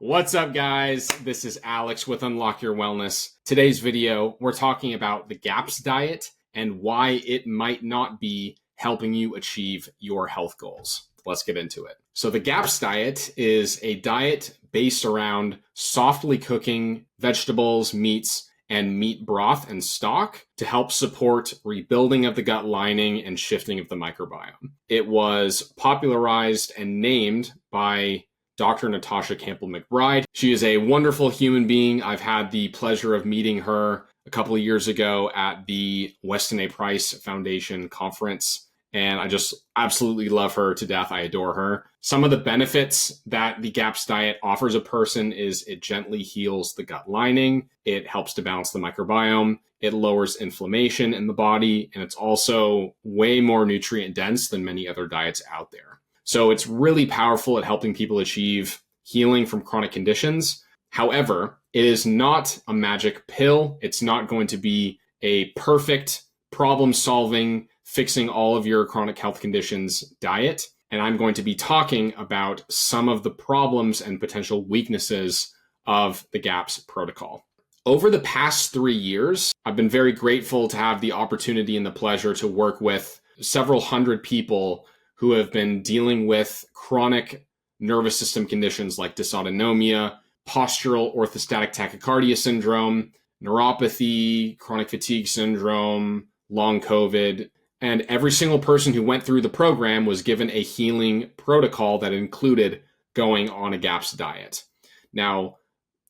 What's up, guys? This is Alex with Unlock Your Wellness. Today's video, we're talking about the GAPS diet and why it might not be helping you achieve your health goals. Let's get into it. So the GAPS diet is a diet based around softly cooking vegetables, meats, and meat broth and stock to help support rebuilding of the gut lining and shifting of the microbiome. It was popularized and named by Dr. Natasha Campbell-McBride. She is a wonderful human being. I've had the pleasure of meeting her a couple of years ago at the Weston A. Price Foundation conference, and I just absolutely love her to death. I adore her. Some of the benefits that the GAPS diet offers a person is it gently heals the gut lining, it helps to balance the microbiome, it lowers inflammation in the body, and it's also way more nutrient dense than many other diets out there. So it's really powerful at helping people achieve healing from chronic conditions. However, it is not a magic pill. It's not going to be a perfect problem-solving, fixing all of your chronic health conditions diet. And I'm going to be talking about some of the problems and potential weaknesses of the GAPS protocol. Over the past 3 years, I've been very grateful to have the opportunity and the pleasure to work with several hundred people who have been dealing with chronic nervous system conditions like dysautonomia, postural orthostatic tachycardia syndrome, neuropathy, chronic fatigue syndrome, long COVID. And every single person who went through the program was given a healing protocol that included going on a GAPS diet. Now,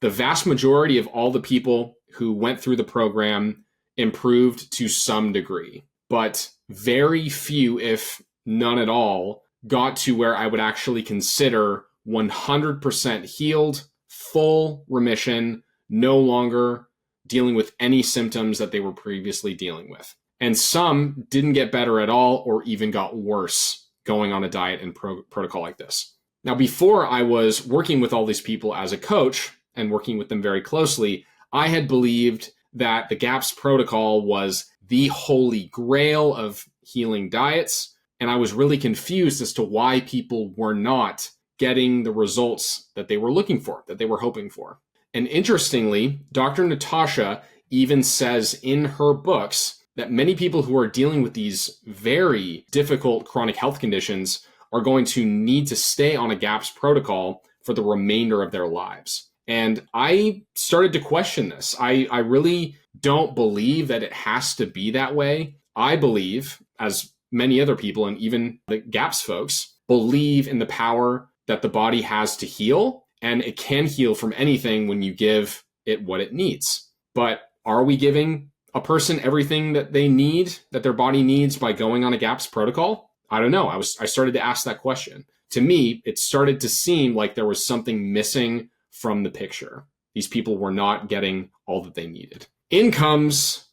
the vast majority of all the people who went through the program improved to some degree, but very few, if none at all, got to where I would actually consider 100% healed, full remission, no longer dealing with any symptoms that they were previously dealing with. And some didn't get better at all or even got worse going on a diet and protocol like this. Now, before I was working with all these people as a coach and working with them very closely, I had believed that the GAPS protocol was the holy grail of healing diets. And I was really confused as to why people were not getting the results that they were looking for, that they were hoping for. And interestingly, Dr. Natasha even says in her books that many people who are dealing with these very difficult chronic health conditions are going to need to stay on a GAPS protocol for the remainder of their lives. And I started to question this. I really don't believe that it has to be that way. I believe, as many other people, and even the GAPS folks, believe in the power that the body has to heal, and it can heal from anything when you give it what it needs. But are we giving a person everything that they need, that their body needs, by going on a GAPS protocol? I don't know. I started to ask that question. To me, it started to seem like there was something missing from the picture. These people were not getting all that they needed. In comes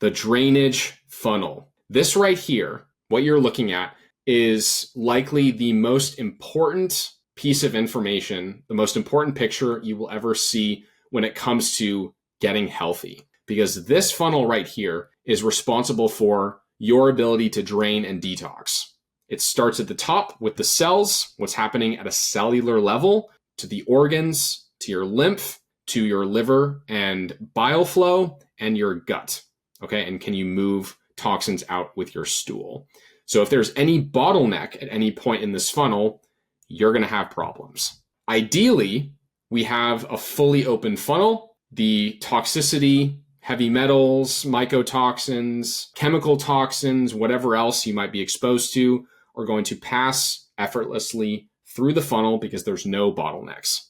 the drainage funnel. This right here, what you're looking at, is likely the most important piece of information, the most important picture you will ever see when it comes to getting healthy. Because this funnel right here is responsible for your ability to drain and detox. It starts at the top with the cells, what's happening at a cellular level, to the organs, to your lymph, to your liver and bile flow, and your gut. Okay, and can you move toxins out with your stool? So if there's any bottleneck at any point in this funnel, you're going to have problems. Ideally, we have a fully open funnel. The toxicity, heavy metals, mycotoxins, chemical toxins, whatever else you might be exposed to, are going to pass effortlessly through the funnel because there's no bottlenecks.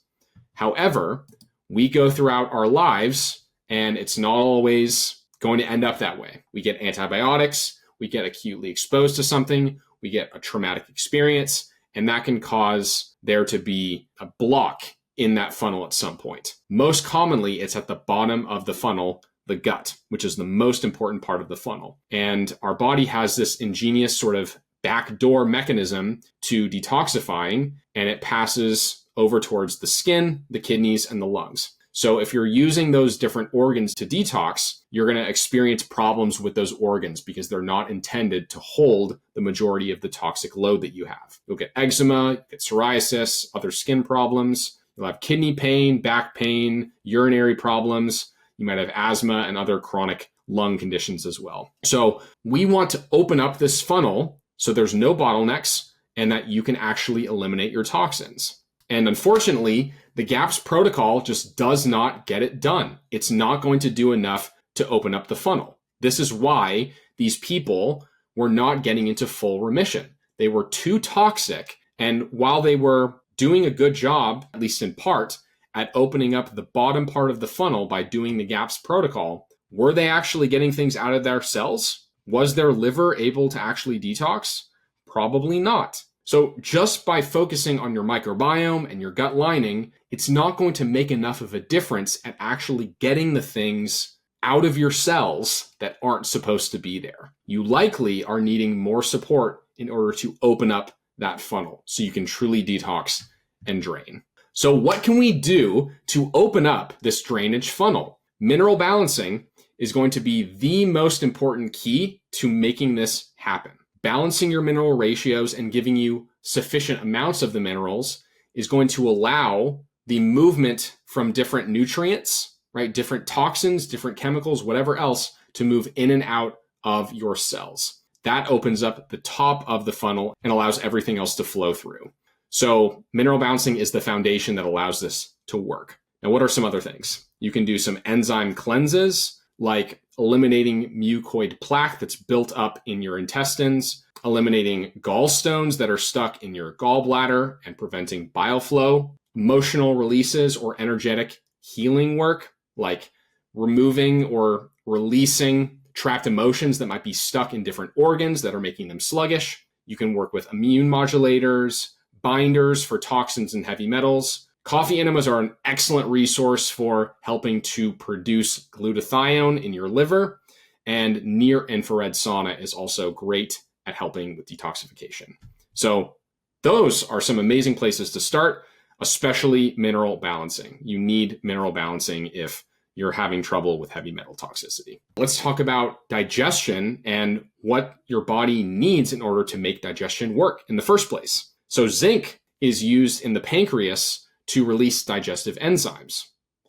However, we go throughout our lives and it's not always going to end up that way. We get antibiotics, we get acutely exposed to something, we get a traumatic experience, and that can cause there to be a block in that funnel at some point. Most commonly, it's at the bottom of the funnel, the gut, which is the most important part of the funnel. And our body has this ingenious sort of backdoor mechanism to detoxifying, and it passes over towards the skin, the kidneys, and the lungs. So if you're using those different organs to detox, you're going to experience problems with those organs because they're not intended to hold the majority of the toxic load that you have. You'll get eczema, get psoriasis, other skin problems. You'll have kidney pain, back pain, urinary problems. You might have asthma and other chronic lung conditions as well. So we want to open up this funnel so there's no bottlenecks and that you can actually eliminate your toxins. And unfortunately, the GAPS protocol just does not get it done. It's not going to do enough to open up the funnel. This is why these people were not getting into full remission. They were too toxic. And while they were doing a good job, at least in part, at opening up the bottom part of the funnel by doing the GAPS protocol, were they actually getting things out of their cells? Was their liver able to actually detox? Probably not. So just by focusing on your microbiome and your gut lining, it's not going to make enough of a difference at actually getting the things out of your cells that aren't supposed to be there. You likely are needing more support in order to open up that funnel so you can truly detox and drain. So what can we do to open up this drainage funnel? Mineral balancing is going to be the most important key to making this happen. Balancing your mineral ratios and giving you sufficient amounts of the minerals is going to allow the movement from different nutrients, right? Different toxins, different chemicals, whatever else, to move in and out of your cells. That opens up the top of the funnel and allows everything else to flow through. So mineral balancing is the foundation that allows this to work. Now, what are some other things? You can do some enzyme cleanses, like eliminating mucoid plaque that's built up in your intestines, eliminating gallstones that are stuck in your gallbladder and preventing bile flow, emotional releases or energetic healing work, like removing or releasing trapped emotions that might be stuck in different organs that are making them sluggish. You can work with immune modulators, binders for toxins and heavy metals. Coffee enemas are an excellent resource for helping to produce glutathione in your liver, and near-infrared sauna is also great at helping with detoxification. So those are some amazing places to start, especially mineral balancing. You need mineral balancing if you're having trouble with heavy metal toxicity. Let's talk about digestion and what your body needs in order to make digestion work in the first place. So zinc is used in the pancreas to release digestive enzymes.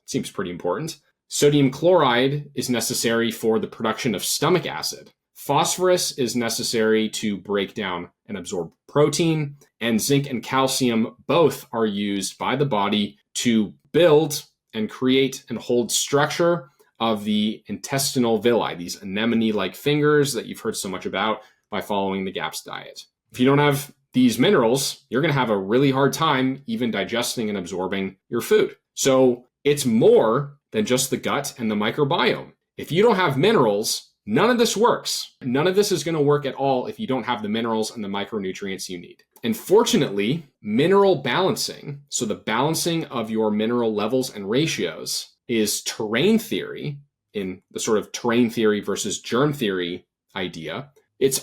Seems pretty important. Sodium chloride is necessary for the production of stomach acid. Phosphorus is necessary to break down and absorb protein, and zinc and calcium both are used by the body to build and create and hold structure of the intestinal villi, these anemone-like fingers that you've heard so much about by following the GAPS diet. If you don't have these minerals, you're going to have a really hard time even digesting and absorbing your food. So it's more than just the gut and the microbiome. If you don't have minerals, none of this works. None of this is going to work at all if you don't have the minerals and the micronutrients you need. And fortunately, mineral balancing, so the balancing of your mineral levels and ratios, is terrain theory, in the sort of terrain theory versus germ theory idea. It's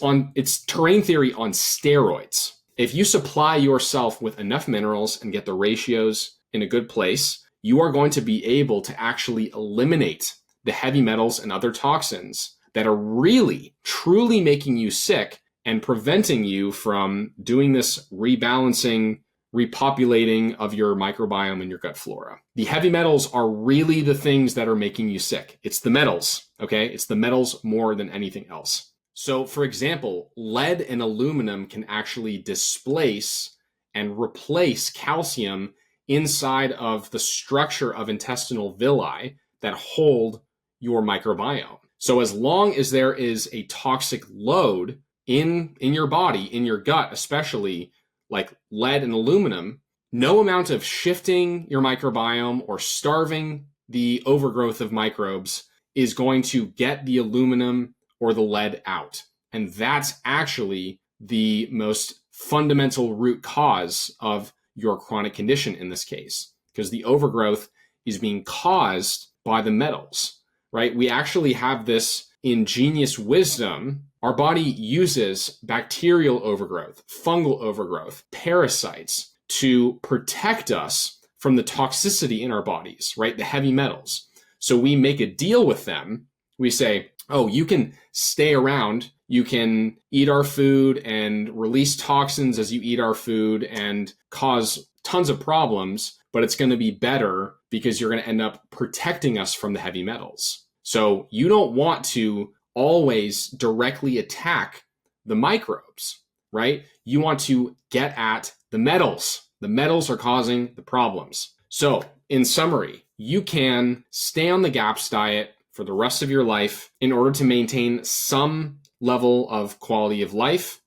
terrain theory on steroids. If you supply yourself with enough minerals and get the ratios in a good place, you are going to be able to actually eliminate the heavy metals and other toxins that are really, truly making you sick and preventing you from doing this rebalancing, repopulating of your microbiome and your gut flora. The heavy metals are really the things that are making you sick. It's the metals, okay? It's the metals more than anything else. So, for example, lead and aluminum can actually displace and replace calcium inside of the structure of intestinal villi that hold your microbiome. So as long as there is a toxic load in your body, in your gut especially, like lead and aluminum, no amount of shifting your microbiome or starving the overgrowth of microbes is going to get the aluminum or the lead out. And that's actually the most fundamental root cause of your chronic condition in this case, because the overgrowth is being caused by the metals, right? We actually have this ingenious wisdom. Our body uses bacterial overgrowth, fungal overgrowth, parasites to protect us from the toxicity in our bodies, right? The heavy metals. So we make a deal with them. We say, oh, you can stay around, you can eat our food and release toxins as you eat our food and cause tons of problems, but it's going to be better because you're going to end up protecting us from the heavy metals. So you don't want to always directly attack the microbes, right? You want to get at the metals. The metals are causing the problems. So in summary, you can stay on the GAPS diet for the rest of your life in order to maintain some level of quality of life,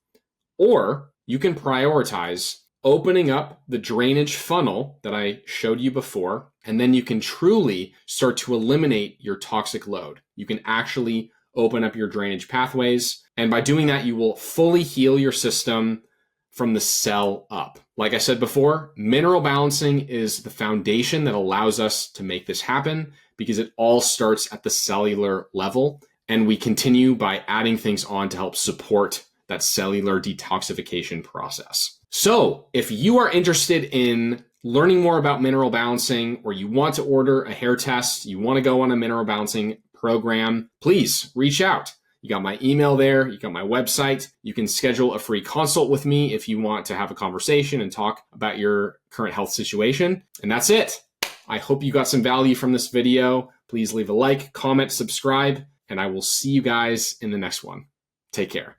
or you can prioritize opening up the drainage funnel that I showed you before, and then you can truly start to eliminate your toxic load. You can actually open up your drainage pathways, and by doing that, you will fully heal your system from the cell up. Like I said before, mineral balancing is the foundation that allows us to make this happen because it all starts at the cellular level, and we continue by adding things on to help support that cellular detoxification process. So if you are interested in learning more about mineral balancing, or you want to order a hair test, you want to go on a mineral balancing program, please reach out. You got my email there, you got my website. You can schedule a free consult with me if you want to have a conversation and talk about your current health situation. And that's it. I hope you got some value from this video. Please leave a like, comment, subscribe, and I will see you guys in the next one. Take care.